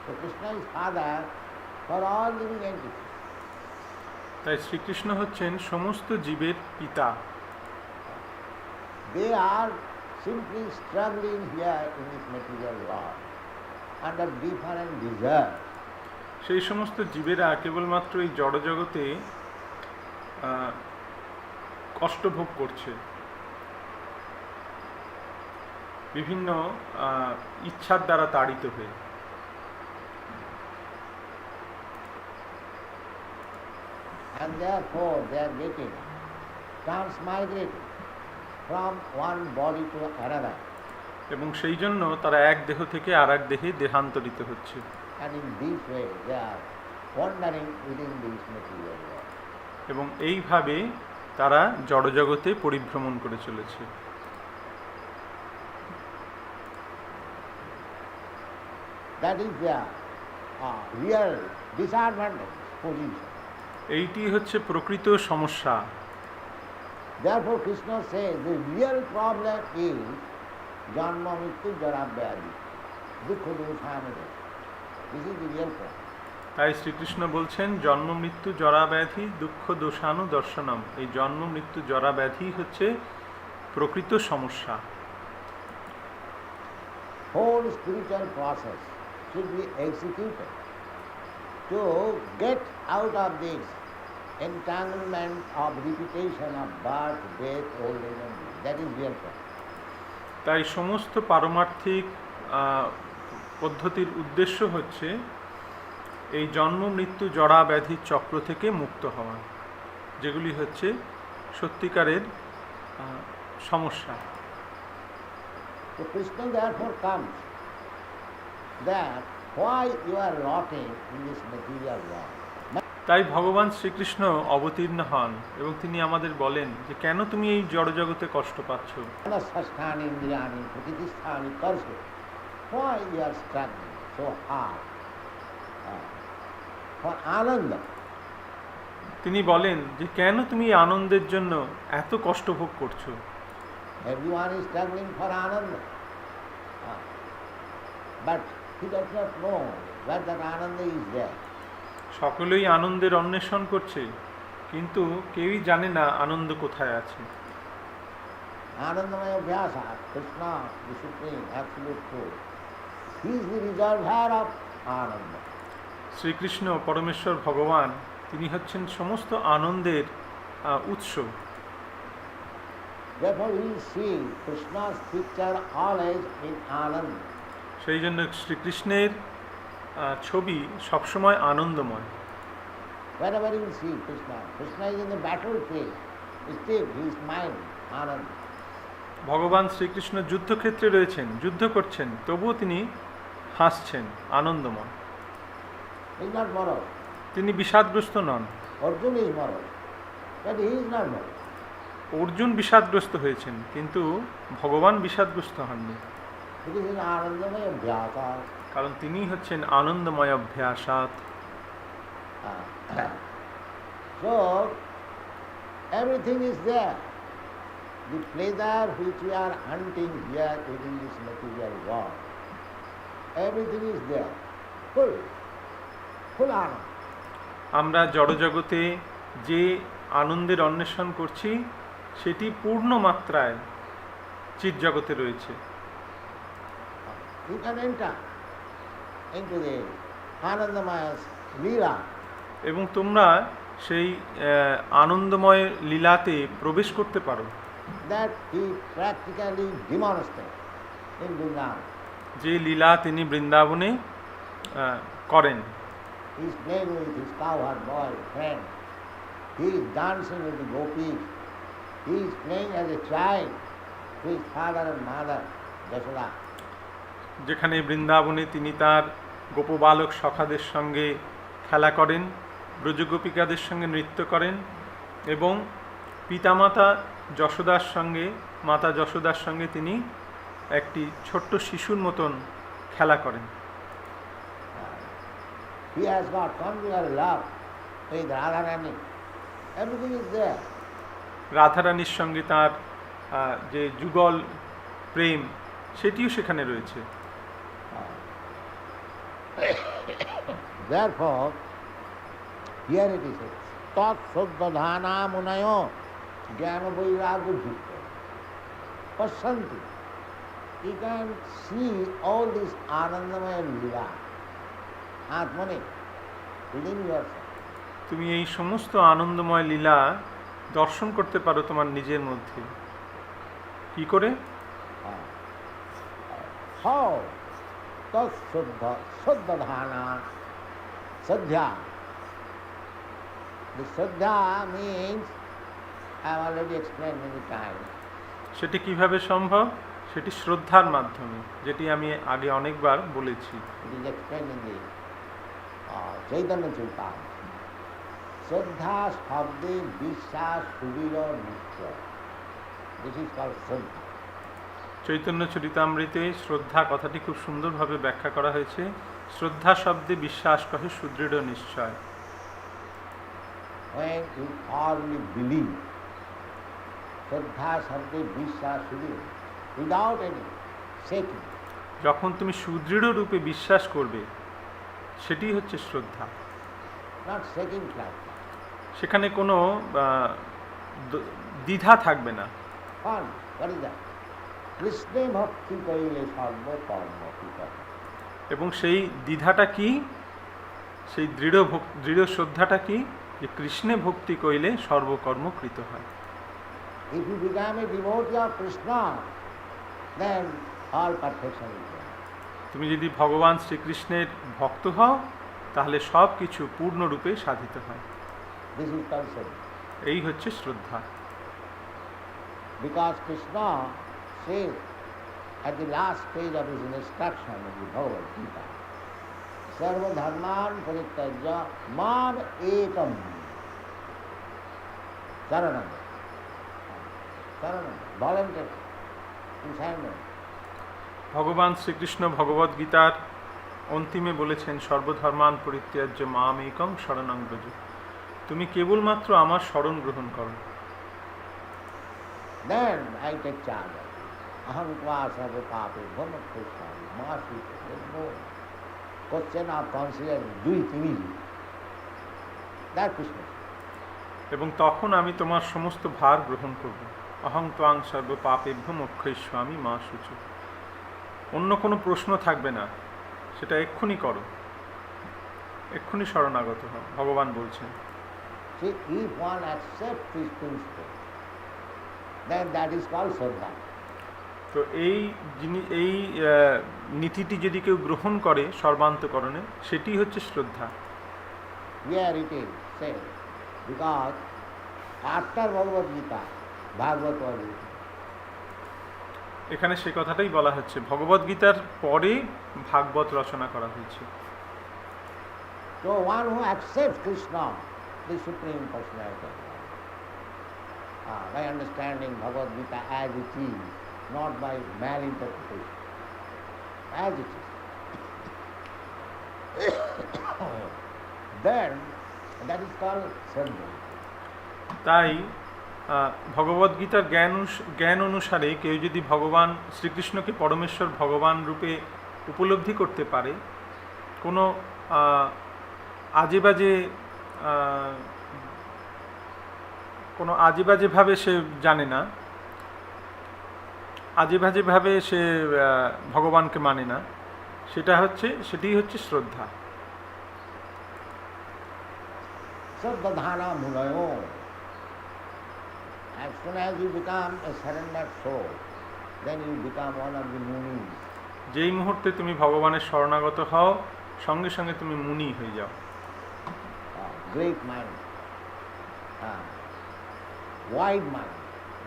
So Krishna is father for all living entities. তাই শ্রীকৃষ্ণ হচ্ছেন সমস্ত জীবের পিতা। They are simply struggling here in this material world under different desires. সেই সমস্ত জীবেরা কেবলমাত্র এই জড়জগতে কষ্ট ভোগ করছে, বিভিন্ন ইচ্ছার দ্বারা তাড়িত হয়ে। And therefore they are getting transmigrated from one body to another. এবং সেই জন্য তারা এক দেহ থেকে আর এক দেহে দেহান্তরিত হচ্ছে। And in this way they are wandering within this material world. এবং এইভাবে তারা জড়জগতে পরিভ্রমণ করে চলেছে। That is their real disadvantage position. এইটি হচ্ছে প্রকৃত সমস্যা। Therefore Krishna says the real problem is janma mrityu jara vyadhi dukkha doshana. This is the real problem. তাই শ্রীকৃষ্ণ বলছেন জন্ম মৃত্যু জরা ব্যাধি দুঃখ দোষানু দর্শনম। এই জন্ম মৃত্যু জরা ব্যাধি হচ্ছে প্রকৃত সমস্যা। Whole spiritual process should be executed to get out of this entanglement of repetition of birth, death, old age and death. That is real problem. তাই সমস্ত পারমার্থিক পদ্ধতির উদ্দেশ্য হচ্ছে এই জন্ম মৃত্যু জরা ব্যাধির চক্র থেকে মুক্ত হওয়া, যেগুলি হচ্ছে সত্যিকারের সমস্যা। So Krishna therefore comes that why you are rotting in this material world. তাই ভগবান শ্রীকৃষ্ণ অবতীর্ণ হন এবং তিনি আমাদের বলেন যে কেন তুমি এই জড়জগতে কষ্ট পাচ্ছ। Manasasthani indriyani prakitisthani karsu. Why you are struggling so hard for ananda? তিনি বলেন যে কেন তুমি আনন্দের জন্য এত কষ্ট ভোগ করছো। Everyone is struggling for ananda. But he does not know where that ananda is there. সকলেই আনন্দের অন্বেষণ করছে, কিন্তু কেউই জানে না আনন্দ কোথায় আছে। Anandamaya Vyasa, Krishna, the Supreme, Absolute Truth. He is the reservoir of ananda. Shrikrishna পরমেশ্বর ভগবান, তিনি হচ্ছেন সমস্ত আনন্দের উৎস। Therefore we see Krishna's picture always in Ananda. সেই জন্য শ্রীকৃষ্ণের ছবি সবসময় আনন্দময়। Wherever you see Krishna, Krishna is in the battlefield. Still he is smiling, Ananda. ভগবান শ্রীকৃষ্ণ যুদ্ধক্ষেত্রে রয়েছেন, যুদ্ধ করছেন, তবুও তিনি হাসছেন, আনন্দময়। He is not moral. তিনি বিষাদগ্রস্ত নন। Arjuna is moral, but he is not moral. Arjun বিষাদগ্রস্ত হয়েছেন, কিন্তু ভগবান বিষাদগ্রস্ত হননি, It is in Anandamaya Vyasa. কারণ তিনি হচ্ছেন আনন্দময় অভ্যাসাৎ। So everything is there. The pleasure which we are hunting here within this material world, everything is there. Full anand. আমরা জড়জগতে যে আনন্দের অন্বেষণ করছি সেটি পূর্ণ মাত্রায় চিৎজগতে রয়েছে। You can enter into the Anandamaya's Leela. এবং তোমরা সেই আনন্দময় লীলাতে প্রবেশ করতে পারো, That he practically demonstrates in Vrindavan. যে লীলা তিনি বৃন্দাবনে করেন। He is playing with his cowherd boy friend. He is dancing with the gopis. He is playing as a child with his father and mother, Yashoda. যেখানে বৃন্দাবনে তিনি তার গোপবালক সখাদের সঙ্গে খেলা করেন, ব্রজগোপিকাদের সঙ্গে নৃত্য করেন এবং পিতামাতা যশোদার সঙ্গে, মাতা যশোদার সঙ্গে তিনি একটি ছোট্ট শিশুর মতন খেলা করেন। He has got conjugal love with Radharani. Everything is there. রাধারানীর সঙ্গে তার যে যুগল প্রেম সেটিও সেখানে রয়েছে। Therefore, here it is, tat suddhana munayo jnana vairagya bhutta pasyanti. You can see all this Anandamaya Lila, Atmane, within yourself. তুমি এই সমস্ত আনন্দময় লীলা দর্শন করতে পারো তোমার নিজের মধ্যে। কি করে? How? Tat suddhana, sadhya. The sadhya means, I have already explained many times. সেটি কিভাবে সম্ভব? সেটি শ্রদ্ধার মাধ্যমে, যেটি আমি আগে অনেকবার বলেছি। It is explained in the Chaitanya Charitamrita. Shraddha shabde বিশ্বাস সুদৃঢ় নিশ্চয়. This is called Shraddha. Chaitanya চরিতামৃতে শ্রদ্ধা কথাটি খুব সুন্দরভাবে ব্যাখ্যা করা হয়েছে। শ্রদ্ধা শব্দে বিশ্বাস কহে সুদৃঢ় নিশ্চয়। When you firmly believe, Shraddha shabde বিশ্বাস সুদৃঢ়, without any shaking. যখন তুমি সুদৃঢ় রূপে বিশ্বাস করবে, সেটি হচ্ছে শ্রদ্ধা। Not shaking like that. সেখানে কোনো দ্বিধা থাকবে না। Fun. What is that? কৃষ্ণে ভক্তি করিলে সর্বকর্ম কৃতঃ। এবং সেই দ্বিধাটা কি? সেই দৃঢ় শ্রদ্ধাটা কি? যে কৃষ্ণে ভক্তি করিলে সর্বকর্ম কৃত হয়। If you become a devotee of Krishna, then all perfection is there. তুমি যদি ভগবান শ্রীকৃষ্ণের ভক্ত হও, তাহলে সব কিছু পূর্ণরূপে সাধিত হয়। This is called Shraddha. এই হচ্ছে শ্রদ্ধা। Because Krishna says at the last stage of his instruction in the Bhagavad Gita, Sarva dharman parityajya mam ekam saranam. Saranam, voluntary, consignment. ভগবান শ্রীকৃষ্ণ ভগবদ গীতার অন্তিমে বলেছেন, সর্বধর্মান পরিত্যাজ্য মাম একং শরণং ব্রজ। তুমি কেবলমাত্র আমার শরণ গ্রহণ করো। Then I take charge of it. Aham tva sarva papebhyo mokkhaysami ma sute. There's no question of considering, do it immediately. That Krishna. এবং তখন আমি তোমার সমস্ত ভার গ্রহণ করব। অহং ত্বাং সর্ব পাপেভ্য মোক্ষয়িষ্যামি মা শুচি। অন্য কোনো প্রশ্ন থাকবে না, সেটা এক্ষুনি করো, এক্ষুনি শরণাগত হও, ভগবান বলছেন। See, if one accepts this principle, then that is called Shraddha. তো এই নীতিটি যদি কেউ গ্রহণ করে সর্বান্তকরণে, সেটি হচ্ছে শ্রদ্ধা। Here it is said, because after Bhagavad Gita, Bhagavad was written. এখানে সে কথাটাই বলা হচ্ছে, ভগবদ গীতার পরে ভাগবত রচনা করা হয়েছে। So one who accepts Krishna, the Supreme Personality of God, by understanding Bhagavad Gita as it is, not by malinterpretation, as it is, then that is called Shraddha. তাই ভগবদ্গীতার জ্ঞান অনুসারে কেউ যদি ভগবান শ্রীকৃষ্ণকে পরমেশ্বর ভগবান রূপে উপলব্ধি করতে পারে, কোনো আজেবাজেভাবে সে জানে না, আজেবাজেভাবে সে ভগবানকে মানে না, সেটি হচ্ছে শ্রদ্ধা। Saddhana munayo. As soon as you become a surrendered soul, then you become one of the munis. যেই মুহূর্তে তুমি ভগবানের শরণাগত হও, সঙ্গে সঙ্গে তুমি মুনি হয়ে যাও। Great mind, wide mind,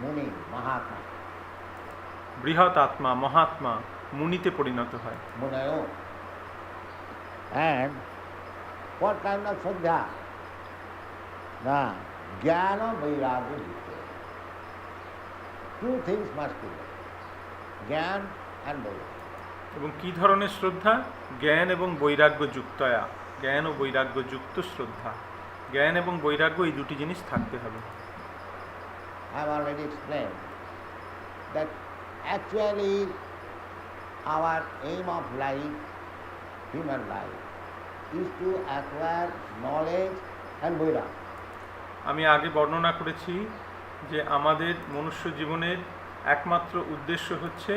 muni, mahatma. বৃহৎ আত্মা, মহাত্মা মুনিতে পরিণত হয়। Munayo. And what kind of Shraddha? Jnana vairagya bhutta. Two things must be there. Jnana and vairagya. এবং কি ধরনের শ্রদ্ধা? জ্ঞান এবং বৈরাগ্য যুক্তয়া, জ্ঞান ও বৈরাগ্য যুক্ত শ্রদ্ধা। জ্ঞান এবং বৈরাগ্য এই দুটি জিনিস থাকতে হবে। I have already explained that actually our aim of life, human life, is to acquire knowledge and Vairag. আমি আগে বর্ণনা করেছি যে আমাদের মনুষ্য জীবনের একমাত্র উদ্দেশ্য হচ্ছে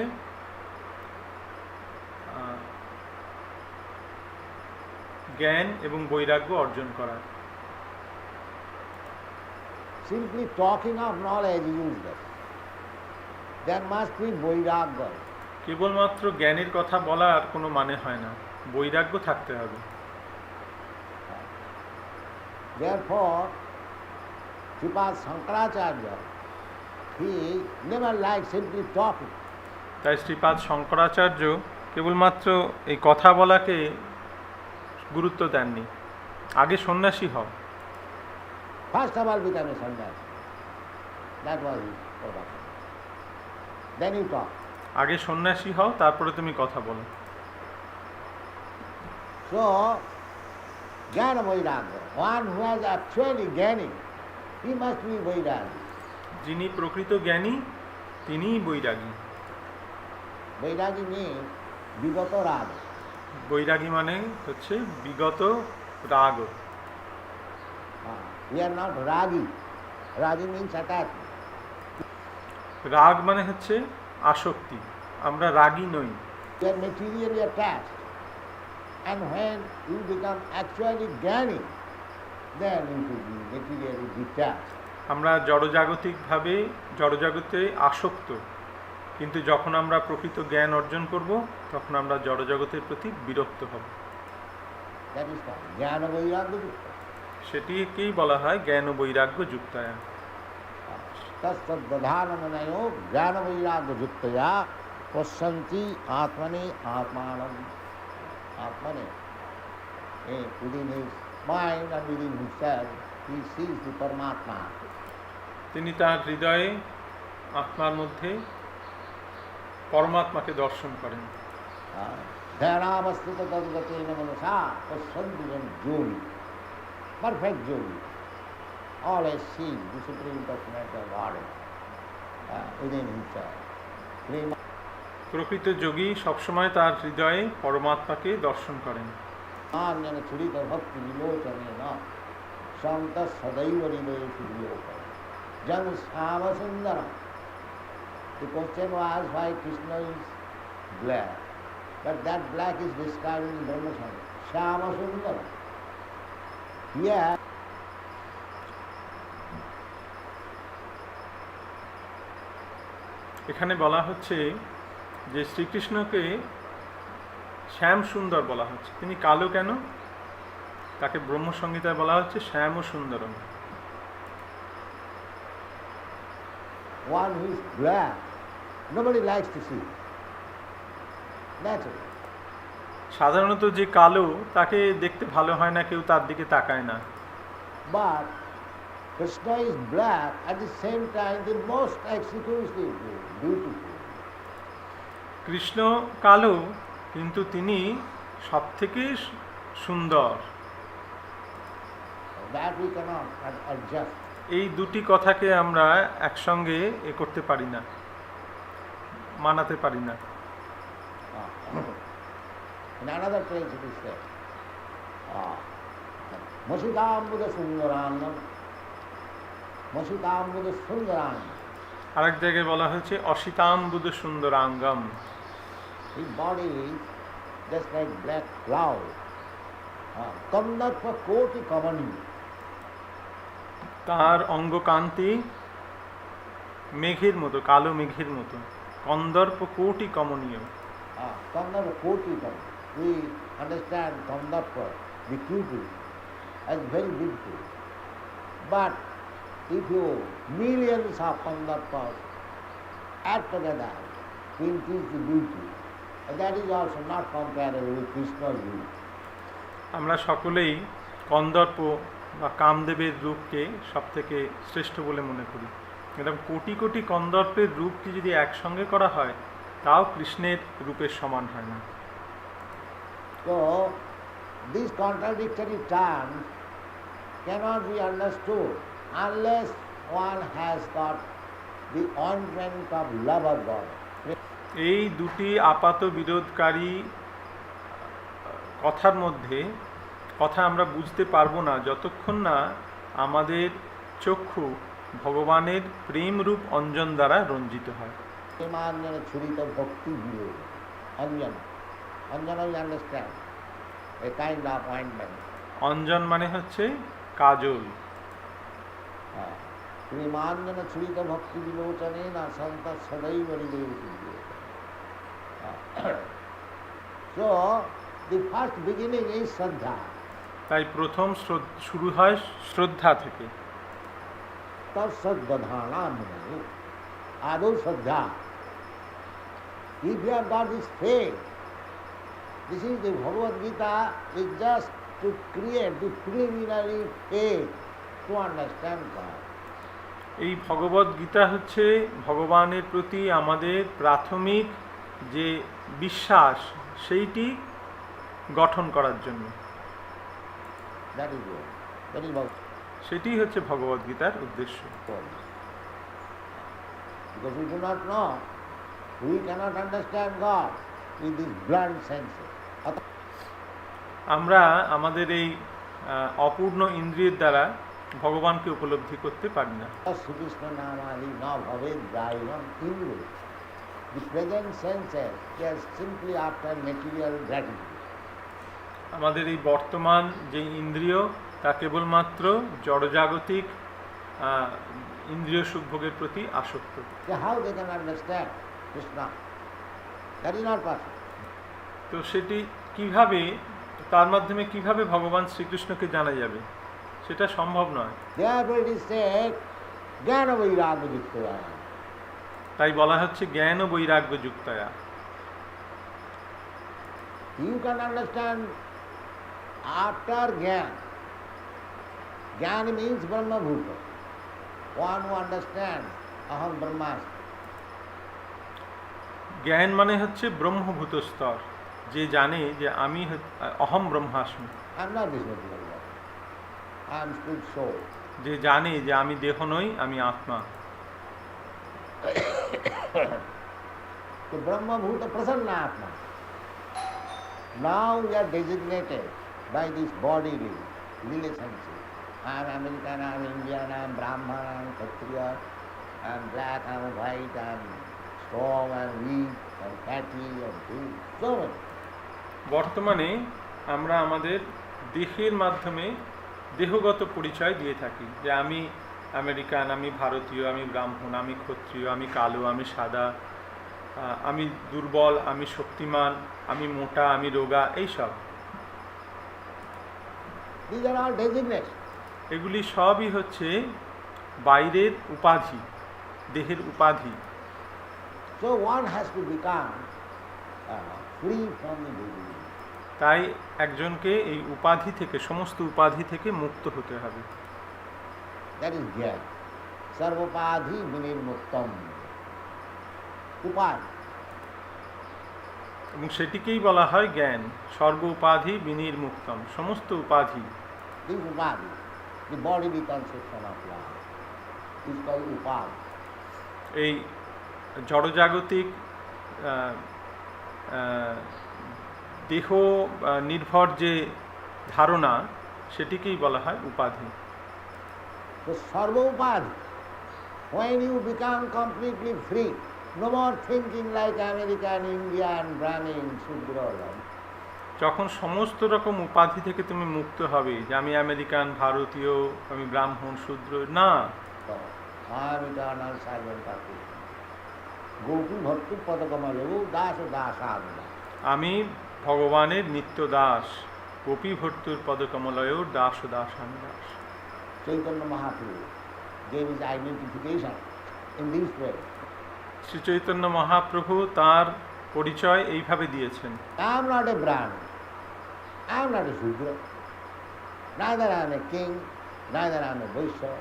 জ্ঞান এবং বৈরাগ্য অর্জন করা। Simply talking of knowledge is useless. There must be Vairagya. কেবলমাত্র জ্ঞানের কথা বলার কোনো মানে হয় না, বৈরাগ্য থাকতে হবে। Therefore, Sripad Shankaracharya, he never liked simply talking. তাই শ্রীপাদ শঙ্করাচার্য কেবলমাত্র এই কথা বলাকে গুরুত্ব দেননি। আগে সন্ন্যাসী হও। First of all become a sannyasi. That was his program. Then you talk. আগে সন্ন্যাসী হও, তারপরে তুমি কথা বলো। So, Jnana Vairagya, one who has actually gaining, he must be Vairagya. যিনি প্রকৃত জ্ঞানী তিনিই বৈরাগী। Vairagya means Vigata Raga. বৈরাগী মানে হচ্ছে বিগত রাগ। We are not Ragi. Ragi means attachment. রাগ মানে হচ্ছে আসক্তি, আমরা রাগী নই। You are materially attached. And when you become actually gaining, then you should be materially detached. আমরা জড়জাগতিকভাবে জড়জগতে আসক্ত, কিন্তু যখন আমরা প্রকৃত জ্ঞান অর্জন করব তখন আমরা জড়জগতের প্রতি বিরক্ত হব। That is called Jnana Vairagya Yukta. সেটিকেই বলা হয় জ্ঞান ও বৈরাগ্য যুক্তায়া। तत्सद प्रधानमनयो ज्ञान वैराग्य युक्तया पश्यन्ति आत्मने आत्मानं आत्मने within his mind and within himself he sees the Paramatma. তিনি তার হৃদয়ে আত্মার মধ্যে পরমাত্মাকে দর্শন করেন। ध्यानावस्थित तद्गतेन मनसा पश्यन्ति योगी, perfect yogi, always sees the Supreme Personality of Godhead within himself. প্রকৃত যোগী সবসময় তার হৃদয়ে পরমাত্মাকে দর্শন করেন। आन्यन चुरित भक्ति विलोचनेन संत सदैव हृदयेषु विलोकयति जन Shyam Sundaram. The question was why Krishna is black, but that black is described in Brahma Samhita. Shyama Sundaram. Here এখানে বলা হচ্ছে যে শ্রীকৃষ্ণকে শ্যাম সুন্দর বলা হচ্ছে। তিনি কালো কেন? তাকে ব্রহ্মসংহিতায় বলা হচ্ছে শ্যাম ও Sundaram. one who is black, nobody likes to see. Naturally. সাধারণত যে কালো তাকে দেখতে ভালো হয় না, কেউ তার দিকে তাকায় না। But Krishna is black at the same time the most exquisitely beautiful. Krishna কালো, কিন্তু তিনি সবথেকে সুন্দর। That we cannot adjust. এই দুটি কথাকে আমরা একসঙ্গে করতে পারি না, মানাতে পারি না। In another place it is said, Masitambuda Sundarangam, Masitambuda Sundarangam. আরেক জায়গায় বলা হয়েছে অসিতাম্বুদ সুন্দরাঙ্গম। His body is just like black cloud, Kandarpa Koti Kamani. তার অঙ্গকান্তি মেঘের মতো, কালো মেঘের মতো, কন্দর্প কোটি কমনীয়। Kandarpa Koti Kamani. We understand Kandarpa, the pupil, as very beautiful. But if you millions of Kandarpas add together to increase the beauty, that is also not comparable with Krishna's beauty. আমরা সকলেই কন্দর্প বা কামদেবের রূপকে সবথেকে শ্রেষ্ঠ বলে মনে করি। এরকম কোটি কোটি কন্দর্পের রূপকে যদি একসঙ্গে করা হয় তাও কৃষ্ণের রূপের সমান হয় না। So, these contradictory terms cannot be understood unless one has got the ointment of love of God. এই দুটি আপাত বিরোধকারী কথার মধ্যে কথা আমরা বুঝতে পারবো না যতক্ষণ না আমাদের চক্ষু ভগবানের প্রেমরূপ অঞ্জন দ্বারা রঞ্জিত হয়। Premanjana Churita Bhakti Guru. Anjana. Anjana you understand? A kind of ointment. Anjan মানে হচ্ছে কাজল। Premanjana Churita Bhakti Vilochane na Santa Sadaiva Hridayo. So, the first beginning is Shraddha. তাই প্রথম শুরু হয় শ্রদ্ধা থেকে। Tasadvadhana mune. Ado Shraddha. If you have got this faith, this is the Bhagavad Gita is just to create the preliminary faith to understand God. এই ভগবদ গীতা হচ্ছে ভগবানের প্রতি আমাদের প্রাথমিক যে বিশ্বাস সেইটি গঠন করার জন্য। That is all. That is Bhagavad সেটি হচ্ছে ভগবদ গীতার উদ্দেশ্য। Gita. Because we do not know, we cannot understand God with these blunt senses. আমরা আমাদের এই অপূর্ণ ইন্দ্রিয়ের দ্বারা ভগবানকে উপলব্ধি করতে পারি না। Sri Krishna Namali na bhaved daivam indru. The present senses, they are simply after material gratitude. আমাদের এই বর্তমান যে ইন্দ্রিয় তা কেবলমাত্র জড়জাগতিক ইন্দ্রিয় সুখভোগের প্রতি আসক্ত। So how they can understand Krishna? That is not possible. তো সেটি কিভাবে, তার মাধ্যমে কিভাবে ভগবান শ্রীকৃষ্ণকে জানা যাবে, সেটা সম্ভব নয়। Therefore it is said, Jnana Vairagya Yuktaya. তাই বলা হচ্ছে জ্ঞান ও বৈরাগ্য যুক্তয়া। You can understand after Jnana. Jnana means Brahma Bhuta. One who understands Aham Brahmasmi. জ্ঞান মানে হচ্ছে ব্রহ্মভূত স্তর, যে জানে যে আমি অহম ব্রহ্মাস্মি। I am not this material world. I am spirit soul. যে জানে যে আমি দেহ নই, আমি আত্মা। So Brahma Bhuta Prasanna Atma. Now we are designated by this bodily relationship. I am American, I am Indian, I am Brahman, I am Kshatriya, I am black, I am white, I am strong, I am weak, I am fatty, I am thin. So many. বর্তমানে আমরা আমাদের দেহের মাধ্যমে দেহগত পরিচয় দিয়ে থাকি, যে আমি আমেরিকান, আমি ভারতীয়, আমি ব্রাহ্মণ, আমি ক্ষত্রিয়, আমি কালো, আমি সাদা, আমি দুর্বল, আমি শক্তিমান, আমি মোটা, আমি রোগা, এইসব। These are all designations. এগুলি সবই হচ্ছে বাইরের উপাধি, দেহের উপাধি। So one has to become free from the designation. তাই একজনকে এই উপাধি থেকে, সমস্ত উপাধি থেকে মুক্ত হতে হবে। That is Jnana. Sarvopadhi vinirmuktam. Upadhi. এবং সেটিকেই বলা হয় জ্ঞান। সর্ব উপাধি বিনির্মুক্তম, সমস্ত উপাধি। This upadhi, the bodily conception of life, is called upadhi. এই জড়জাগতিক দেহ নির্ভর যে ধারণা, সেটিকেই বলা হয় উপাধি। So sarva upadhi. When you become completely free, no more thinking like American, Indian, Brahmin, Shudra. যখন সমস্ত রকম উপাধি থেকে তুমি মুক্ত হবে, যে আমি আমেরিকান, ভারতীয়, আমি ব্রাহ্মণ, শূদ্র, না। So, I am eternal servant of Krishna. Gopi bhakti padakamalu dasa dasada. আমি ভগবানের নিত্য দাস, গোপী ভর্তুর পদকমলয়র দাস ও দাস আমি Das. Chaitanya Mahaprabhu gave his identification in this way. Shri Chaitanya Mahaprabhu তার পরিচয় এইভাবে দিয়েছেন। I am not a Brahmin. I am not a Shudra. Neither I am a king, neither I am a Vaishya.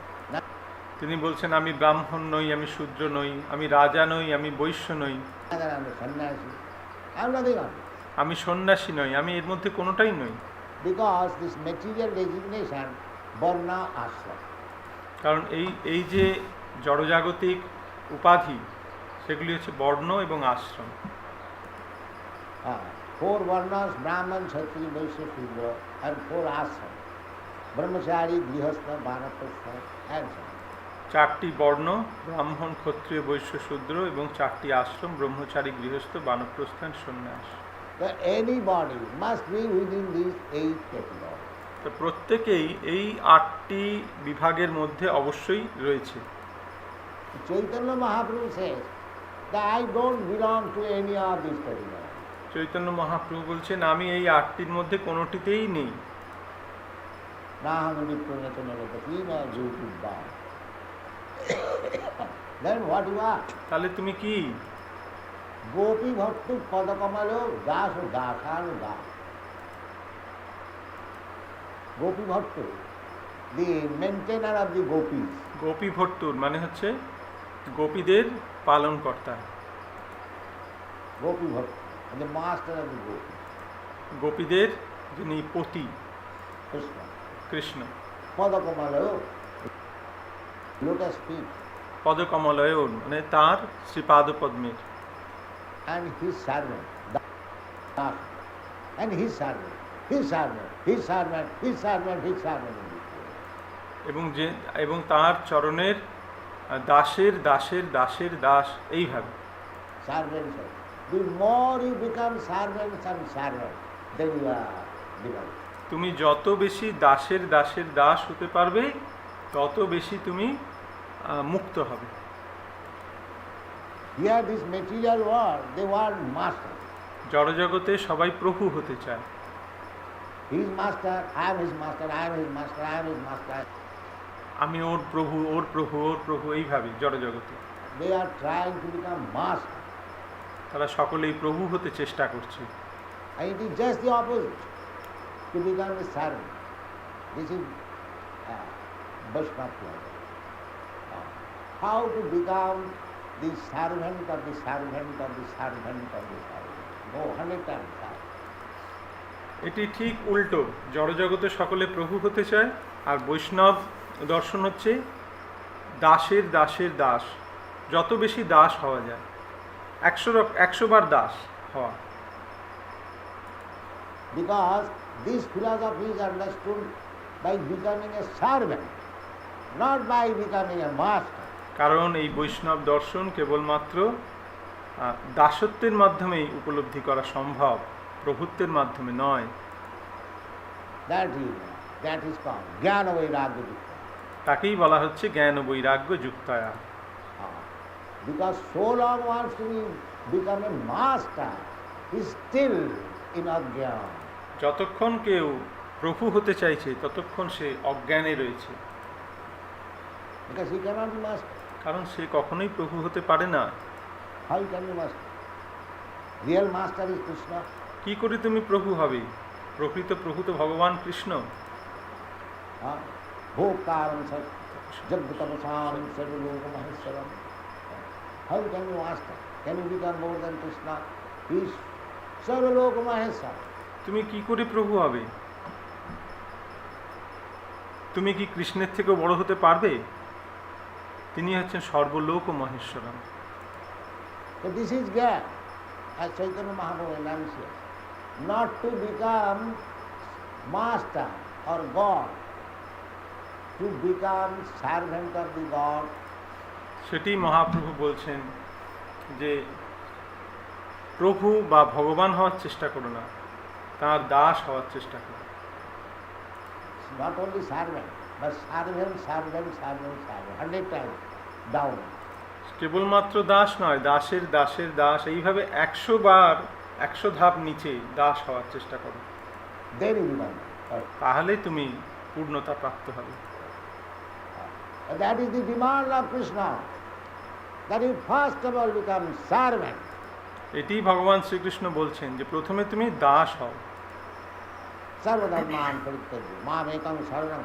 তিনি বলছেন, আমি ব্রাহ্মণ নই, আমি শূদ্র নই, আমি রাজা নই, আমি বৈশ্য নই, Neither I am a sannyasi. I am nothing of it. আমি সন্ন্যাসী নই, আমি এর মধ্যে কোনোটাই নই। Because this material designation, varna ashram. কারণ এই যে জড়জাগতিক উপাধি, সেগুলি হচ্ছে বর্ণ এবং আশ্রম। four varnas, Brahman, Kshatriya, Vaishya, Shudra, and four ashrams. Brahmachari, Grihastha, Vanaprastha, and so on. চারটি বর্ণ ব্রাহ্মণ, ক্ষত্রিয়, বৈশ্য, শূদ্র এবং চারটি আশ্রম ব্রহ্মচারী, গৃহস্থ, বানপ্রস্থান, সন্ন্যাস। So anybody must be within these 8 categories. তো প্রত্যেকেই এই 8টি বিভাগের মধ্যে অবশ্যই রয়েছে। Chaitanya Mahaprabhu says that I don't belong to any of these categories. Chaitanya Mahaprabhu বলছেন আমি এই 8টির মধ্যে কোনোটিতেই নেই। Naham Nipranatana na Jyotirba. Then what you are? তাহলে তুমি কি? Gopi Bhattu Padakamalo Das Dasanu Das. Gopi Bhattu, the maintainer of the gopis. Gopi ভট্টুর মানে হচ্ছে গোপীদের পালনকর্তা। Gopi Bhattu, the master of the gopis. গোপীদের যিনি পতি Krishna. Krishna. Padakamalo, lotus feet. পদকমলয়ন মানে তার শ্রীপাদপদ্মের। And his servant, Das. And his servant, his servant, his servant, his servant, his servant. এবং তার চরণের দাসের দাসের দাসের দাস, এইভাবে। Servants. The more you become servants and servants, then you are divine. তুমি যত বেশি দাসের দাসের দাস হতে পারবে তত বেশি তুমি মুক্ত হবে। Here this material world, they want master. জড়জগতে সবাই প্রভু হতে চায়। He is master, I am his master, I am his master, I am his master. আমি ওর প্রভু, ওর প্রভু, ওর প্রভু, এইভাবে জড়জগতে। They are trying to become master. তারা সকলেই প্রভু হতে চেষ্টা করছে। And it is just the opposite, to become a servant. This is Vaishnava life. How to become the servant of the servant of the servant of the servant. No, 100 times that. এটি ঠিক উল্টো, জড়জগতে সকলে প্রভু হতে চায়, আর বৈষ্ণব দর্শন হচ্ছে দাসের দাসের দাস। যত বেশি দাস হওয়া যায়, 100 বার দাস হওয়া। Because this philosophy is understood by becoming a servant, not by becoming a master. কারণ এই বৈষ্ণব দর্শন কেবলমাত্র দাসত্বের মাধ্যমেই উপলব্ধি করা সম্ভব, প্রভুত্বের মাধ্যমে নয়। That is called Jnana Vairagya Yukta. তাকেই বলা হচ্ছে জ্ঞান ও বৈরাগ্য যুক্তায়া। Because so long wants to become a master, is still in ajnana. যতক্ষণ কেউ প্রভু হতে চাইছে ততক্ষণ সে অজ্ঞানে রয়েছে। Because he cannot be master. কারণ সে কখনোই প্রভু হতে পারে না। How can you master? Real master is Krishna. কি করে তুমি প্রভু হবে? প্রকৃত প্রভু তো ভগবান Krishna. Bhoktaram sat jagdutapasam sarvaloka maheshwaram. How can you master? Can you become more than Krishna? He is sarvaloka maheshwara. তুমি কি করে প্রভু হবে? তুমি কি কৃষ্ণের থেকেও বড় হতে পারবে? তিনি হচ্ছেন সর্বলোক মহেশ্বরম। So this is gap, as Chaitanya Mahaprabhu announces, not to become master or God, to become servant of the God. সেটি মহাপ্রভু বলছেন যে প্রভু বা ভগবান হওয়ার চেষ্টা করো না, তার দাস হওয়ার চেষ্টা করো। Not only servant, but servant, servant, servant, servant, 100 times down. কেবলমাত্র দাস নয়, দাসের দাসের দাস, এইভাবে 100 বার 100 ধাপ নিচে দাস হওয়ার চেষ্টা করো। Then you become. তাহলে তুমি পূর্ণতা প্রাপ্ত হবে। That is the demand of Krishna, that you first of all become servant. এটি ভগবান শ্রীকৃষ্ণ বলছেন যে প্রথমে তুমি দাস হও। Sarvadharman parityajya, mam ekam saranam.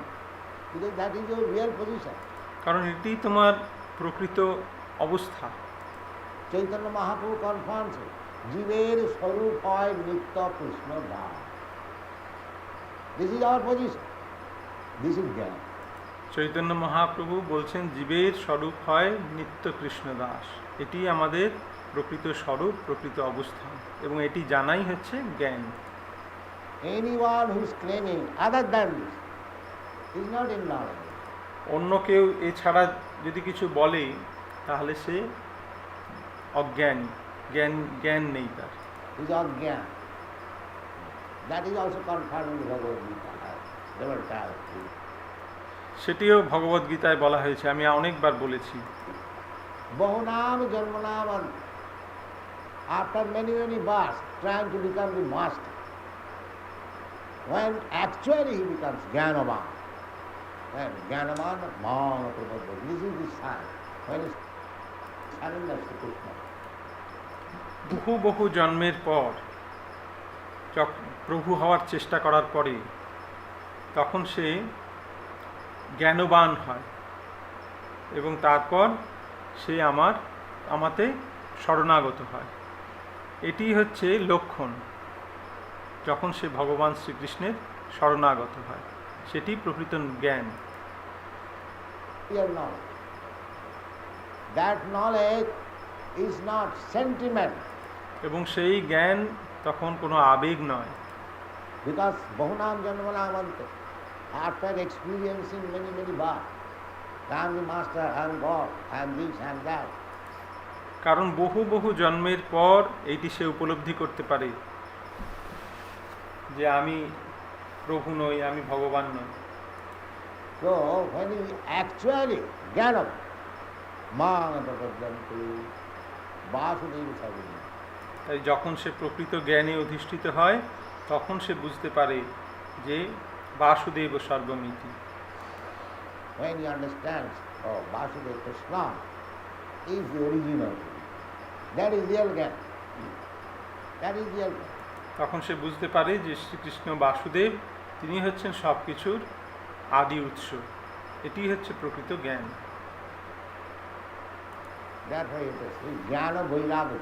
Because that is your real position. কারণ এটি তোমার প্রকৃত অবস্থা। Chaitanya Mahaprabhu confirms it. Jiver swarup hoy nitya Krishna das. This is our position. This is Jnana. Chaitanya Mahaprabhu বলছেন জীবের স্বরূপ হয় নিত্য কৃষ্ণ দাস। এটি আমাদের প্রকৃত স্বরূপ, প্রকৃত অবস্থান, এবং এটি জানাই হচ্ছে জ্ঞান। Anyone who is claiming other than this is not in knowledge. অন্য কেউ এছাড়া যদি কিছু বলে তাহলে সে অজ্ঞানী, জ্ঞান নেই তার। Is অজ্ঞান। That is also confirmed in Bhagavad Gita. Several times. সেটিও ভগবদ্গীতায় বলা হয়েছে, আমি অনেকবার বলেছি। Bahunam Janmanam, after many births, trying to become the master. When actually he becomes Jnanavan, then Jnanavan Mama Prabhupada. This is the sign. When he surrenders to Krishna. বহু জন্মের পর প্রভু হওয়ার চেষ্টা করার পরে তখন সে জ্ঞানবান হয় এবং তারপর সে আমাতে শরণাগত হয়। এটি হচ্ছে লক্ষণ, যখন সে ভগবান শ্রীকৃষ্ণের শরণাগত হয়, সেটি প্রকৃত জ্ঞান। That knowledge is not sentiment. এবং সেই জ্ঞান তখন কোনো আবেগ নয়। Because Bahunam Janmanam, after experiencing many births, I am the master, I am God, I am this, I am that. কারণ বহু জন্মের পর এইটি সে উপলব্ধি করতে পারে যে আমি প্রভু নই, আমি ভগবান নই। So when he actually Jnana Manapadantu Vasudeva Sarvini. তাই যখন সে প্রকৃত জ্ঞানে অধিষ্ঠিত হয় তখন সে বুঝতে পারে যে Basudeb সর্বমিতি। When he understands, oh, Vasudeva Krishna is the original, that is real জ্ঞান, that is real জ্ঞান। তখন সে বুঝতে পারে যে শ্রীকৃষ্ণ বাসুদেব তিনি হচ্ছেন সব কিছুর আদি উৎস, এটি হচ্ছে প্রকৃত জ্ঞান। That's why it is Jnana Vairagi.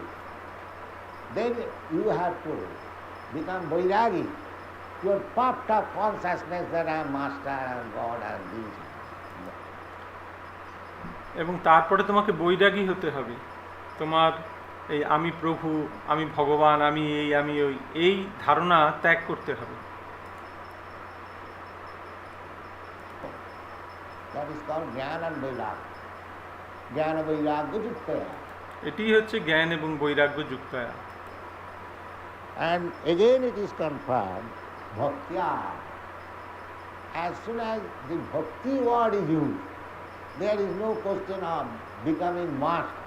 Then you have to become Vairagi. Your puffed up consciousness that I am master, I am God, I am this. এবং তারপরে তোমাকে বৈরাগী হতে হবে। তোমার এই আমি প্রভু, আমি ভগবান, আমি এই আমি ওই, এই ধারণা ত্যাগ করতে হবে। That is called Jnana and Vairagya. Jnana Vairagya Juktaya. এটি হচ্ছে জ্ঞান এবং বৈরাগ্য যুক্তয়া। And again it is confirmed, Bhaktya. As soon as the Bhakti word is used, there is no question of becoming master.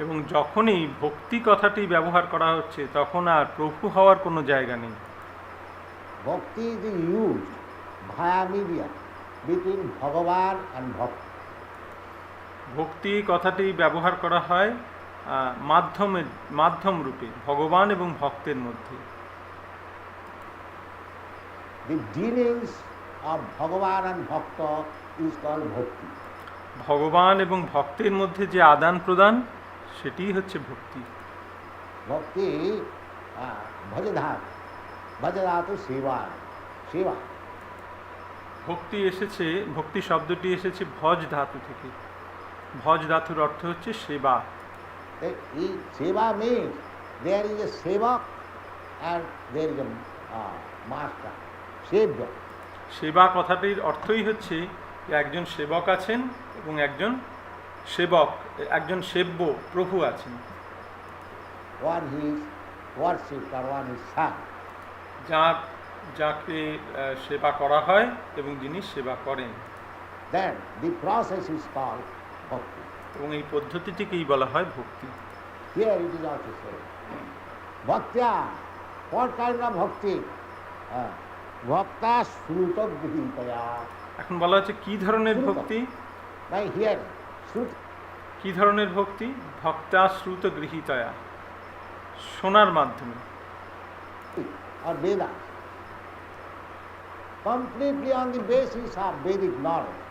এবং যখনই ভক্তি কথাটি ব্যবহার করা হচ্ছে তখন আর প্রভু হওয়ার কোনো জায়গা নেই। Bhakti is used via media between Bhagavan and Bhakti. ভক্তি কথাটি ব্যবহার করা হয় মাধ্যম রূপে ভগবান এবং ভক্তের মধ্যে। The dealings of Bhagavan and Bhakta is called Bhakti. ভগবান এবং ভক্তের মধ্যে যে আদান প্রদান সেটি হচ্ছে ভক্তি। Bhakti bhajadhatu seva. ভক্তি শব্দটি এসেছে ভজ ধাতু থেকে। ভজ ধাতুর অর্থ হচ্ছে সেবা। Seva means there is a sevak and there is a master, sevya. সেবা কথাটির অর্থই হচ্ছে একজন সেবক আছেন এবং একজন সেব্য প্রভু আছেন। One is worshipped or one is served. যাকে সেবা করা হয় এবং যিনি সেবা করেন। Then the process is called bhakti. এবং এই পদ্ধতিটিকেই বলা হয় ভক্তি। Here it is also said, bhaktya. What kind of bhakti? Bhakta shruta grihitaya. এখন বলা হচ্ছে কি ধরনের ভক্তি? By here, shruta. কি ধরনের ভক্তি? ভক্তা শ্রুত গৃহীতয়া, শোনার মাধ্যমে। Or Vedas. Completely on the basis of Vedic knowledge.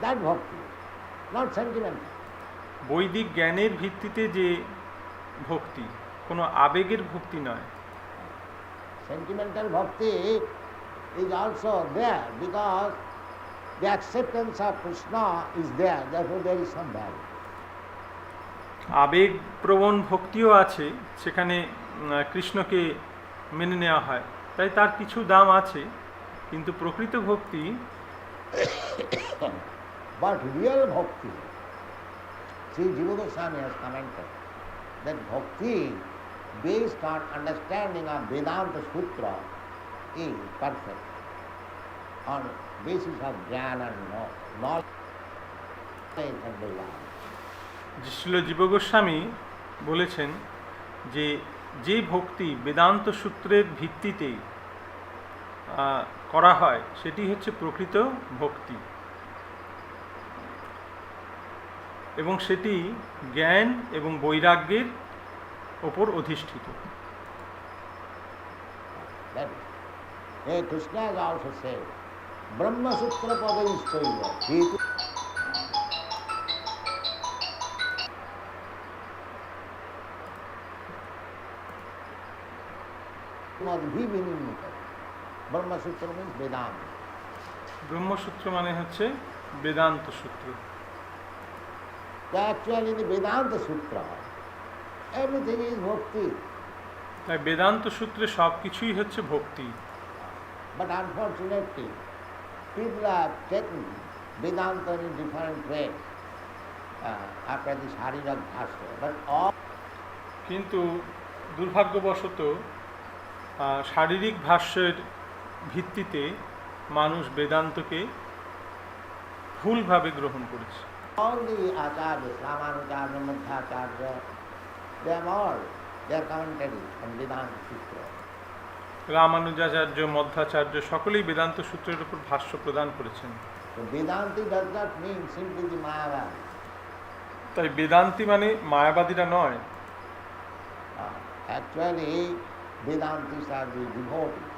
That bhakti, not sentimental. বৈদিক জ্ঞানের ভিত্তিতে যে ভক্তি, কোনো আবেগের ভক্তি নয়। Sentimental bhakti is also there because the acceptance of Krishna is there, therefore there is some value. আবেগপ্রবণ ভক্তিও আছে, সেখানে কৃষ্ণকে মেনে নেওয়া হয়, তাই তার কিছু দাম আছে, কিন্তু প্রকৃত ভক্তি But real bhakti, Sri Jiva Goswami has commented that bhakti based on understanding of Vedanta Sutra is perfect, on basis of jnana and knowledge and Vedanta. Srila জীব গোস্বামী বলেছেন যে যে ভক্তি বেদান্ত সূত্রের ভিত্তিতে করা হয় সেটি হচ্ছে প্রকৃত ভক্তি, এবং সেটি জ্ঞান এবং বৈরাগ্যের ওপর অধিষ্ঠিত। Krishna has also said, Brahma Sutra Padaistoya, Hetu Madhi Vinimita. Brahma Sutra means Vedanta. Brahmasutra মানে হচ্ছে বেদান্ত সূত্র। So actually in the Vedanta Sutra, everything is bhakti. তাই বেদান্ত সূত্রে সব কিছুই হচ্ছে ভক্তি, But unfortunately, people have taken Vedanta in different ways after this Harirak Bhashya. But all কিন্তু দুর্ভাগ্যবশত শারীরিক ভাষ্যের ভিত্তিতে মানুষ বেদান্তকে ভুলভাবে গ্রহণ করেছে। the Acharyas, Ramanujacharya, Madhvacharya, they are commentary on Vedanta Sutra. Ramanujacharya, Madhvacharya সকলেই বেদান্ত সূত্রের উপর ভাষ্য প্রদান করেছেন। So Vedanti does not mean simply the Mayavadi. তাই বেদান্তি মানে মায়াবাদীরা নয়, Actually, Vedantis are the devotees.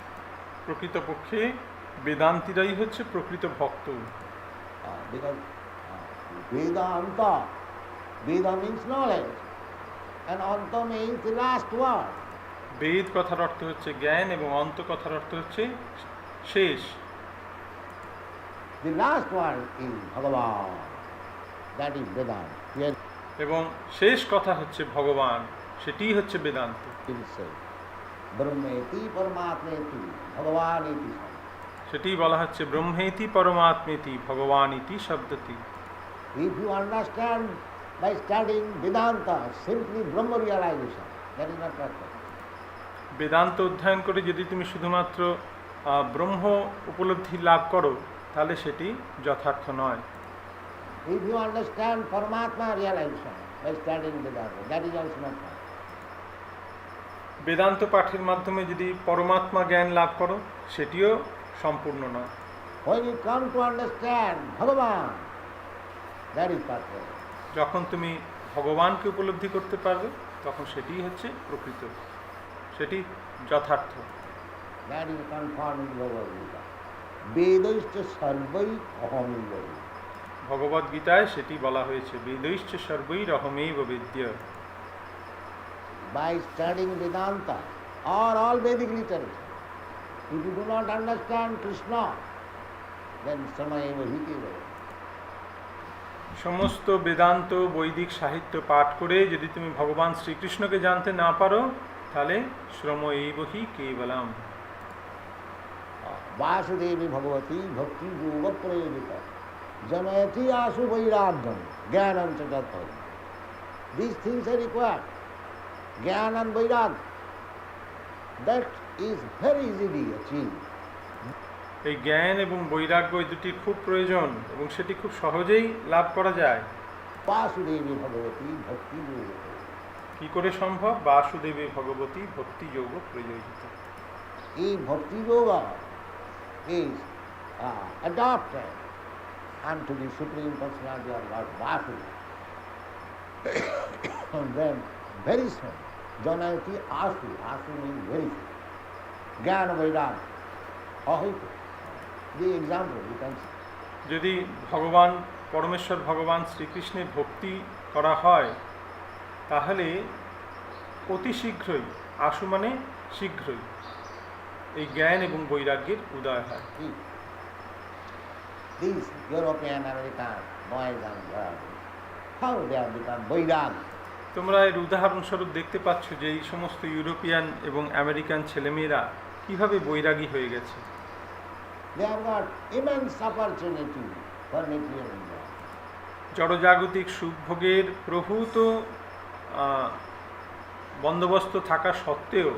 প্রকৃতপক্ষে বেদান্তিরাই হচ্ছে প্রকৃত ভক্ত। Because Vedanta, Veda means knowledge, and Anta means the last word. বেদ কথার অর্থ হচ্ছে জ্ঞান এবং অন্ত কথার অর্থ হচ্ছে শেষ। The last word is Bhagavan. That is Vedanta. Here এবং শেষ কথা হচ্ছে ভগবান, সেটিই হচ্ছে Vedanta. it is said, Brahmeti Paramatmeti Bhagavan iti. সেটি বলা হচ্ছে ব্রহ্মেতি পরমাত্মেতি ভগবান ইতি শব্দতি। If you understand by studying Vedanta simply Brahma realization, that is not perfect. Vedanta অধ্যয়ন করে যদি তুমি শুধুমাত্র ব্রহ্ম উপলব্ধি লাভ করো তাহলে সেটি যথার্থ নয়। If you understand Paramatma realization by studying Vedanta, that is also not perfect. Vedanta পাঠের মাধ্যমে যদি পরমাত্মা জ্ঞান লাভ করো সেটিও সম্পূর্ণ নয়। When you come to understand Bhagavan, that is perfect. যখন তুমি ভগবানকে উপলব্ধি করতে পারবে তখন সেটিই হচ্ছে প্রকৃত, সেটি যথার্থ। That is conforming to Bhagavad Gita. Vedaischa sarvai ahamivai. ভগবদ গীতায় সেটি বলা হয়েছে, বেদৈশ্চ সর্বৈর অহমেব Baidya. By studying Vedanta or all Vedic literature, if you do not understand Krishna, then samayeva hiti. সমস্ত বেদান্ত বৈদিক সাহিত্য পাঠ করে যদি তুমি ভগবান শ্রীকৃষ্ণকে জানতে না পারো তাহলে শ্রম এইবহি কেবলম। Vasudevi Bhagavati Bhakti Yoga Prayojita Janayati Asu Vairagam Jnanam Chatatva. These things are required. Jnana and Vairag. That is very easily achieved. এই জ্ঞান এবং বৈরাগ্য এই দুটির খুব প্রয়োজন এবং সেটি খুব সহজেই লাভ করা যায়। Vasudevi Bhagavati Bhakti Yoga. কি করে সম্ভব? বাসুদেবী ভগবতী ভক্তি যোগ প্রয়োজিত। If Bhakti Yoga is adopted unto the Supreme Personality of God, Vasudeva, then very soon, Janayati Asu, Asu means very soon, Jnana Vairagya, Ahita. The example you can see. যদি ভগবান পরমেশ্বর ভগবান শ্রীকৃষ্ণের ভক্তি করা হয় তাহলে অতি শীঘ্রই, আশু মানে শীঘ্রই, এই জ্ঞান এবং বৈরাগ্যের উদয় হয়। These European American boys and girls, how they have become Vairag, তোমরা এর উদাহরণস্বরূপ দেখতে পাচ্ছ যে এই সমস্ত ইউরোপিয়ান এবং আমেরিকান ছেলেমেয়েরা কিভাবে বৈরাগী হয়ে গেছে। They have got immense opportunity for material enjoyment. জড়জাগতিক সুখভোগের প্রভূত বন্দোবস্ত থাকা সত্ত্বেও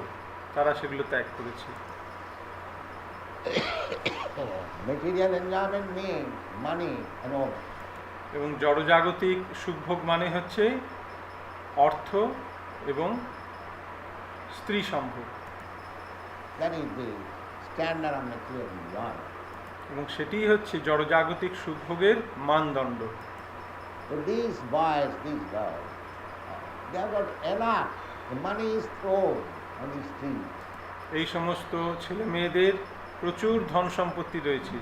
তারা সেগুলো ত্যাগ করেছে। Material enjoyment means money and all. এবং জড়জাগতিক সুখভোগ মানে হচ্ছে অর্থ এবং স্ত্রী সম্ভোগ। That is the standard of material enjoyment. এবং সেটিই হচ্ছে জড়জাগতিক সুখভোগের মানদণ্ড। So these boys, these girls, they have got enough. The money is thrown on the street. এই সমস্ত ছেলে মেয়েদের প্রচুর ধন সম্পত্তি রয়েছে।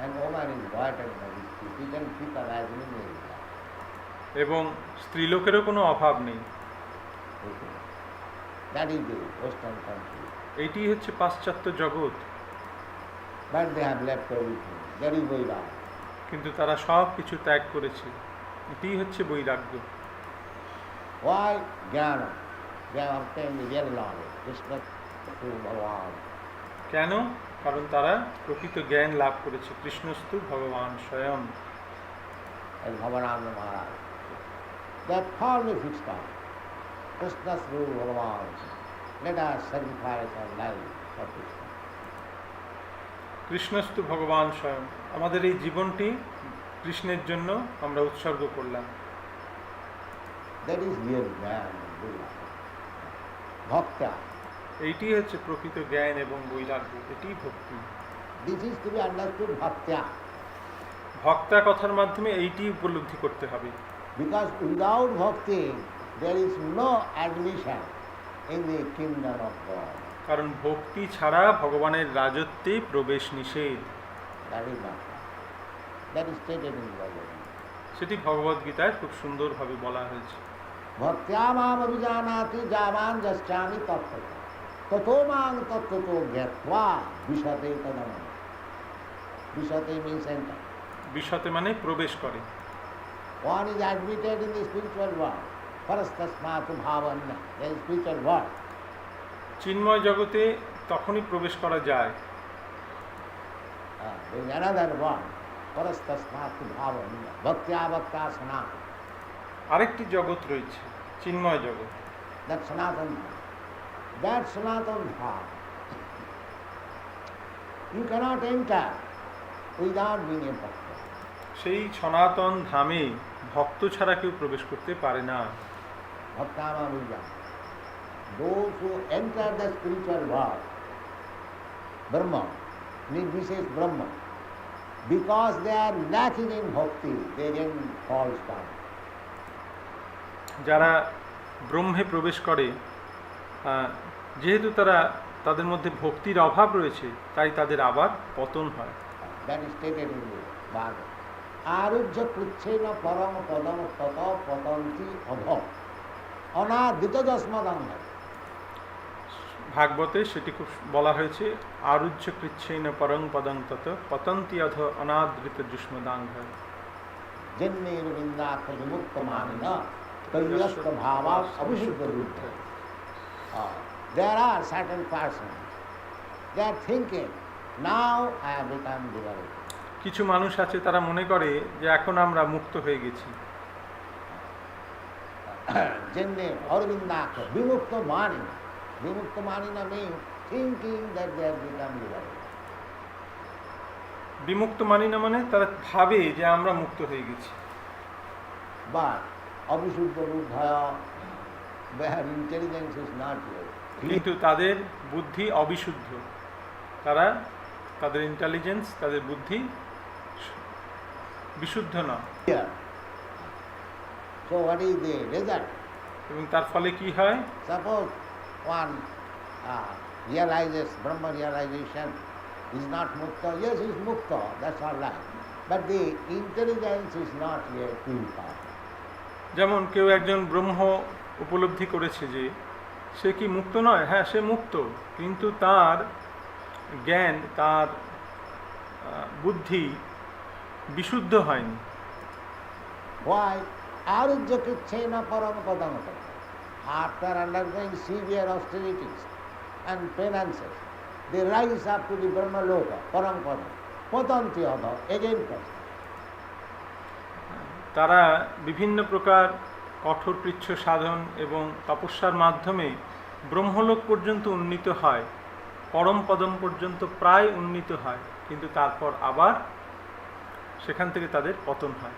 And woman is loitered by the street. He can pick up as many as he likes. এবং স্ত্রীলোকেরও কোনো অভাব নেই। Okay. That is the Western country. এইটি হচ্ছে পাশ্চাত্য জগৎ। But they have left everything. That is Vairagya. কিন্তু তারা সব কিছু ত্যাগ করেছে। এটিই হচ্ছে বৈরাগ্য। Why? Jnana. They have obtained the real knowledge. Krishna to Bhagavan. কেন? কারণ তারা প্রকৃত জ্ঞান লাভ করেছে। কৃষ্ণস্তু ভগবান স্বয়ং। As Bhavananda Maharaj. They have firmly fixed on Krishna through Bhagavan. Let us sacrifice our life for Krishna. কৃষ্ণস্তু ভগবান স্বয়ং। আমাদের এই জীবনটি কৃষ্ণের জন্য আমরা উৎসর্গ করলাম। That is real jnana. Bhakta. এইটি হচ্ছে প্রকৃত জ্ঞান এবং বৈরাগ্য। এটি ভক্তি। This is to be understood bhaktya. ভক্তা কথার মাধ্যমে এইটি উপলব্ধি করতে হবে। Because without bhakti, there is no admission in the kingdom of God. কারণ ভক্তি ছাড়া ভগবানের রাজত্বে প্রবেশ নিষেধ। That is bhakti. That is stated in the Bhagavad Gita. সেটি ভগবদ্গীতায় খুব সুন্দরভাবে বলা হয়েছে। Bhaktya mam abhijanati javan jaschami tattva. Tato mang tattvato gyatva vishate tadamana. Vishate means enter. বিশতে মানে প্রবেশ করে। One is admitted in the spiritual world. Parastasmatu bhavanya. That is spiritual world. চিন্ময় জগতে তখনই প্রবেশ করা যায়। There is another one. Parastasmatu bhavanya. Bhaktya bhaktasana. আরেকটি জগৎ রয়েছে, চিন্ময় জগৎ। That Sanatana Bhava. That Sanatana Bhava. You cannot enter without being a bhakta. সেই সনাতন ধামে ভক্ত ছাড়া কেউ প্রবেশ করতে পারে না। Bhaktama Vijaya. Those who enter the spiritual world, Brahma, Nirvishesh Brahma, because they are lacking in bhakti, they then fall down. যারা ব্রহ্মে প্রবেশ করে, যেহেতু তাদের মধ্যে ভক্তির অভাব রয়েছে, তাই তাদের আবার পতন হয়। That is stated in the Bhagavad. Arujya pruchena param padam tata patanti adha. Anadita jasmadanga. ভাগবতে সেটি খুব বলা হয়েছে, আরুহ্য কৃচ্ছেন পরং পদং তত পতন্তি অধ অনাদৃত যুষ্মদাঙ্গ। Jenne ravindaka vimukta manina tayyasta bhava abhishuddha ruddha. There are certain persons, they are thinking, now I have become liberated. কিছু মানুষ আছে তারা মনে করে যে এখন আমরা মুক্ত হয়ে গেছি। Jenne arvindaka vimukta manina. Vimukta manina means thinking that they have become liberated. বিমুক্ত মানি না মানে তারা ভাবে যে আমরা মুক্ত হয়ে গেছি। But abhishuddha ruddhaya, their intelligence is not yet. কিন্তু তাদের বুদ্ধি অবিশুদ্ধ, তাদের ইন্টেলিজেন্স, তাদের বুদ্ধি বিশুদ্ধ নয়। Here. So what is the result? এবং তার ফলে কি হয়? Suppose one realizes, Brahma realization is not mukta. Yes, he is mukta, that's all right. But the intelligence is not yet purified. যেমন কেউ একজন ব্রহ্ম উপলব্ধি করেছে যে সে কি মুক্ত নয়? হ্যাঁ, সে মুক্ত, কিন্তু তার জ্ঞান, তার বুদ্ধি বিশুদ্ধ হয়নি। Why? arujyakichena paramadamata. After undergoing severe austerities and penances, they rise up to the Brahmaloka, Paramadam, patanti adha, again first. তারা বিভিন্ন প্রকার কঠোর কৃচ্ছ সাধন এবং তপস্যার মাধ্যমে ব্রহ্মলোক পর্যন্ত উন্নীত হয়, পরম পদম পর্যন্ত প্রায় উন্নীত হয়, কিন্তু তারপর আবার সেখান থেকে তাদের পতন হয়।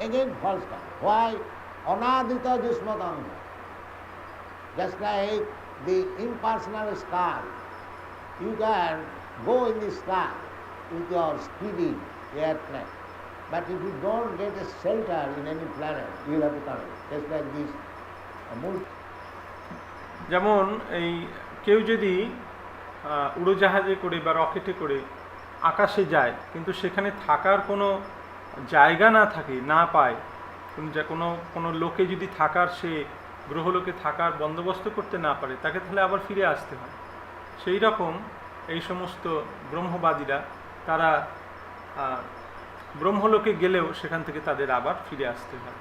Again false down. Why? Anadita Jusmatanga. Just like the impersonal sky, you can go in the sky with your speedy airplane. But if you don't get a shelter in any planet, you will have to come. Just like this moon. যেমন এই কেউ যদি উড়োজাহাজে করে বা রকেটে করে আকাশে যায়, কিন্তু সেখানে থাকার কোনো জায়গা না থাকে, না পায়, কোনো লোকে যদি থাকার সে গ্রহলোকে থাকার বন্দোবস্ত করতে না পারে, তাকে তাহলে আবার ফিরে আসতে হয়। সেই রকম এই সমস্ত ব্রহ্মবাদীরা তারা ব্রহ্মলোকে গেলেও সেখান থেকে তাদের আবার ফিরে আসতে হয়।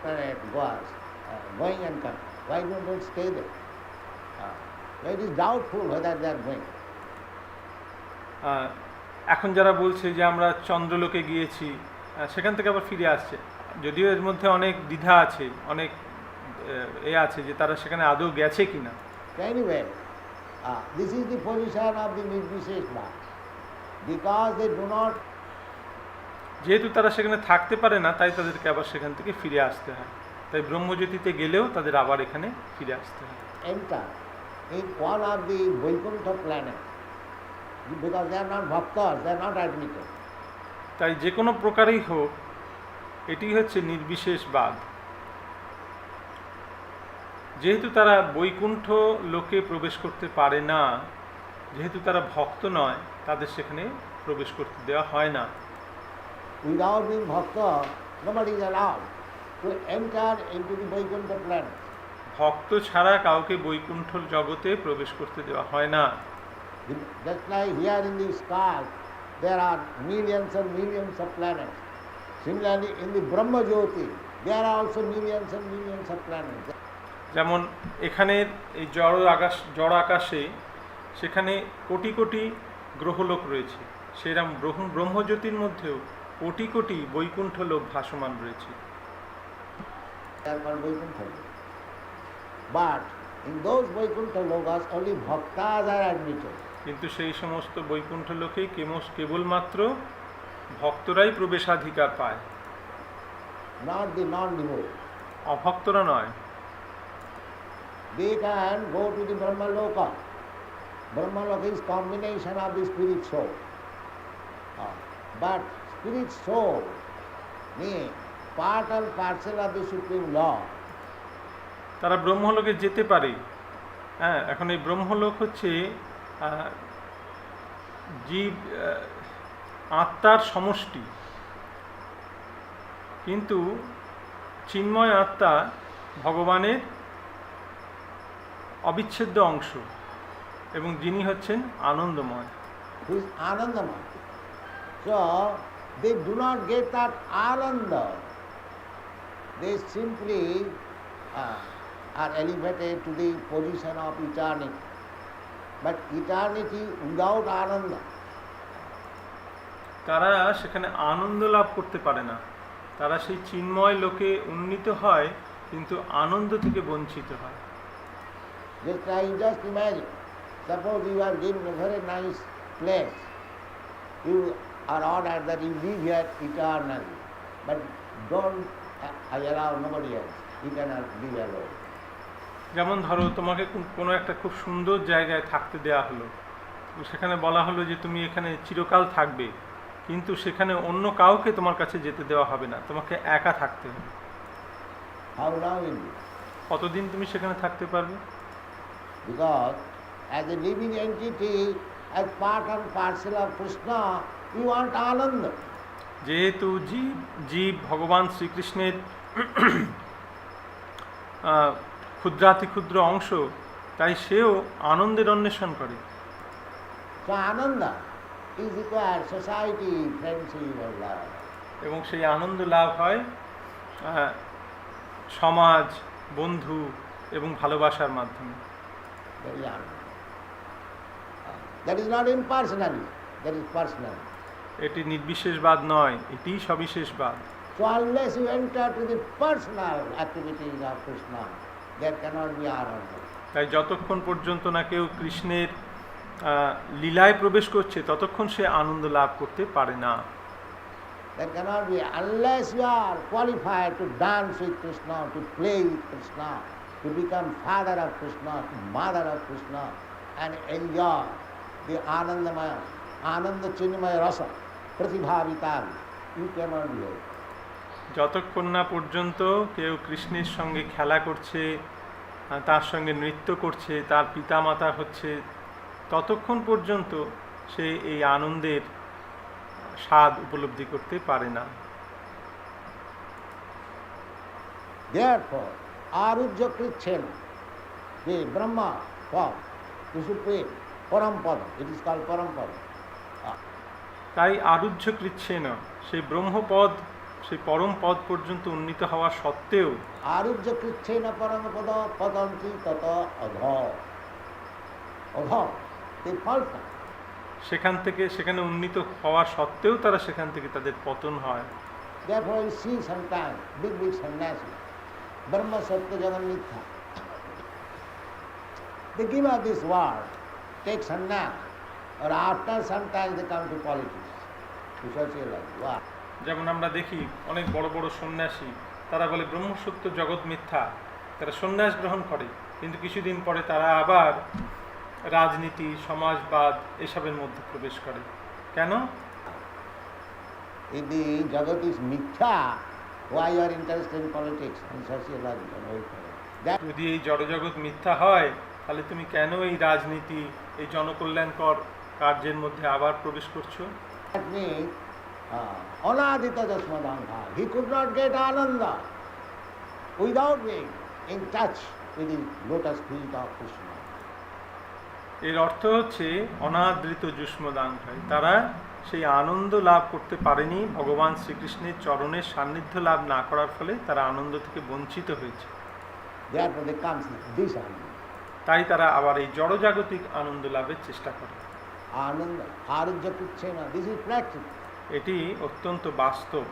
Planet was going and coming. Why don't they stay there? It is doubtful whether they are going. এখন যারা বলছে যে আমরা চন্দ্রলোকে গিয়েছি, সেখান থেকে আবার ফিরে আসছে, যদিও এর মধ্যে অনেক দ্বিধা আছে, অনেক আছে যে তারা সেখানে আদৌ গেছে কিনা। Anyway, this is the position of the Nirvisheshva. Because they do not, যেহেতু তারা সেখানে থাকতে পারে না, তাই তাদেরকে আবার সেখান থেকে ফিরে আসতে হয়। তাই ব্রহ্মজ্যোতিতে গেলেও তাদের আবার এখানে ফিরে আসতে হয়। enter in one of the Vaikuntha planets. Because they are not bhaktas, they are not admitted. তাই যে কোনো প্রকারেই হোক, এটি হচ্ছে নির্বিশেষবাদ। যেহেতু তারা বৈকুণ্ঠ লোকে প্রবেশ করতে পারে না, যেহেতু তারা ভক্ত নয়, তাদের সেখানে প্রবেশ করতে দেওয়া হয় না। Without being bhakta, nobody is allowed to enter into the Vaikuntha planet. ভক্ত ছাড়া কাউকে বৈকুণ্ঠ জগতে প্রবেশ করতে দেওয়া হয় না। Just like here in the sky, there are millions and millions of planets. Similarly, in the Brahma Jyoti, there are also millions and millions of planets. যেমন এখানের এই জড় আকাশে সেখানে কোটি কোটি গ্রহলোক রয়েছে, সেরকম ব্রহ্মজ্যোতির মধ্যেও কোটি কোটি বৈকুণ্ঠ লোক ভাসমান রয়েছে। But in those Vaikuntha lokas, only bhaktas are admitted. কিন্তু সেই সমস্ত বৈকুণ্ঠ লোকে কেবলমাত্র ভক্তরাই প্রবেশাধিকার পায়, Not the non-devotees. অভক্তরা নয়। They can go to the Brahma Loka. Brahma Loka is combination of the spirit soul. But spirit soul means part and parcel of the Supreme Law. তারা ব্রহ্মলোকে যেতে পারে। হ্যাঁ, এখন এই ব্রহ্মলোক হচ্ছে জীব আত্মার সমষ্টি, কিন্তু চিন্ময় আত্মা ভগবানের অবিচ্ছেদ্য অংশ, এবং যিনি হচ্ছেন আনন্দময়। Who is Anandamaya. So they do not get that Ananda. They simply are elevated to the position of eternity. But eternity without Ananda. তারা সেখানে আনন্দ লাভ করতে পারে না। তারা সেই চিন্ময় লোকে উন্নীত হয়, কিন্তু আনন্দ থেকে বঞ্চিত হয়। Just imagine, suppose you are given a very nice place. You are ordered that you live here eternally. But don't allow nobody else. You cannot live alone. যেমন ধরো, তোমাকে কোনো একটা খুব সুন্দর জায়গায় থাকতে দেয়া হলো, সেখানে বলা হলো যে তুমি এখানে চিরকাল থাকবে, কিন্তু সেখানে অন্য কাউকে তোমার কাছে যেতে দেওয়া হবে না, তোমাকে একা থাকতে হবে। How long will you? কতদিন তুমি সেখানে থাকতে পারবে? Because as a living entity, as part and parcel of Krishna, you want Ananda. যেহেতু জীব ভগবান শ্রীকৃষ্ণের ক্ষুদ্রাতি ক্ষুদ্র অংশ, তাই সেও আনন্দের অন্বেষণ করে। So Ananda is required, society, friendship and love. এবং সেই আনন্দ লাভ হয় সমাজ, বন্ধু এবং ভালোবাসার মাধ্যমে। Very ananda. That is not impersonally, that is personal. এটি নির্বিশেষবাদ নয়, এটি সবিশেষবাদ। So unless you enter to the personal activities of Krishna, there cannot be ananda. তাই যতক্ষণ পর্যন্ত না কেউ কৃষ্ণের লীলায় প্রবেশ করছে ততক্ষণ সে আনন্দ লাভ করতে পারে না। There cannot be unless you are qualified to dance with Krishna, to play with Krishna, to become father of Krishna, mother of Krishna, and enjoy the Anandamaya, Ananda Chinmaya Rasa, Pratibhavitam. You cannot be able. যতক্ষণ না পর্যন্ত কেউ কৃষ্ণের সঙ্গে খেলা করছে, তার সঙ্গে নৃত্য করছে, তার পিতামাতা হচ্ছে, ততক্ষণ পর্যন্ত সে এই আনন্দের স্বাদ উপলব্ধি করতে পারে না। Therefore, Arujya Krichena, the Brahma form, the supreme, Parampada, it is called Parampada. তাই আরুহ্য কৃচ্ছেন, সেই ব্রহ্মপদ, সেই পরম পদ পর্যন্ত উন্নীত হওয়া সত্ত্বেও Arujya Krichena Paramapada Padanti Tata Adha. Adha, they fall down. সেখানে উন্নীত হওয়া সত্ত্বেও তারা সেখান থেকে তাদের পতন হয়। Therefore, you see sometimes big sannyasis, Brahma Satya Jagan Mithya. They give up this world, take sannyas, or after some time they come to politics, to social life. Wow. যেমন আমরা দেখি অনেক বড় বড় সন্ন্যাসী, তারা বলে ব্রহ্মসত্য জগৎ মিথ্যা, তারা সন্ন্যাস গ্রহণ করে, কিন্তু কিছুদিন পরে তারা আবার রাজনীতি, সমাজবাদ এসবের মধ্যে প্রবেশ করে। কেন? If the Jagat is mithya, why you are interested in politics and sociology and welfare? That যদি এই জড়জগৎ মিথ্যা হয়, তাহলে তুমি কেন এই রাজনীতি, এই জনকল্যাণকর কার্যের মধ্যে আবার প্রবেশ করছো? means Anadita Jasmadangha. He could not get Ananda without being in touch with the lotus feet of Krishna. এর অর্থ হচ্ছে অনাদৃত যুষ্মদাঙ্ঘায়, তারা সেই আনন্দ লাভ করতে পারেনি ভগবান শ্রীকৃষ্ণের চরণের সান্নিধ্য লাভ না করার ফলে তারা আনন্দ থেকে বঞ্চিত হয়েছে। Therefore they come this Ananda. তাই তারা আবার এই জড়জাগতিক আনন্দ লাভের চেষ্টা করে। Ananda, Arujya Krichena, this is practical. এটি অত্যন্ত বাস্তব।